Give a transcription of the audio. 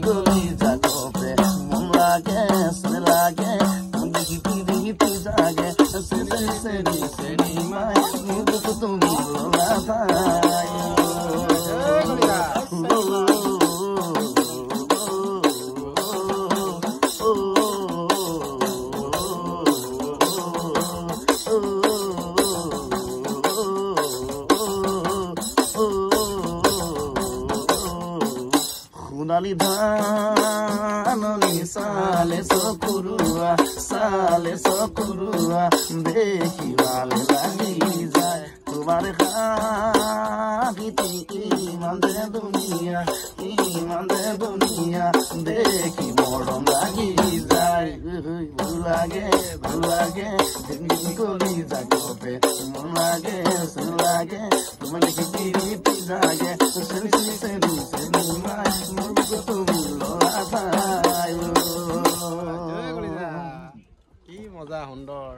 গলি জাগবে মন লাগে সে লাগে দেখি পিড়িতে জাগে সেরি সেরি সেরি মাই মুখ তুমি লোলা ভাই Kunali dhanani sale sokurua dekhi wale lagi jay tumhare khagiti iman de duniya dekhi moron lagi jay bhul lage dil goli jagobe mon lage sun lage tum dekhi piriti jage seri mai কি মজা সুন্দৰ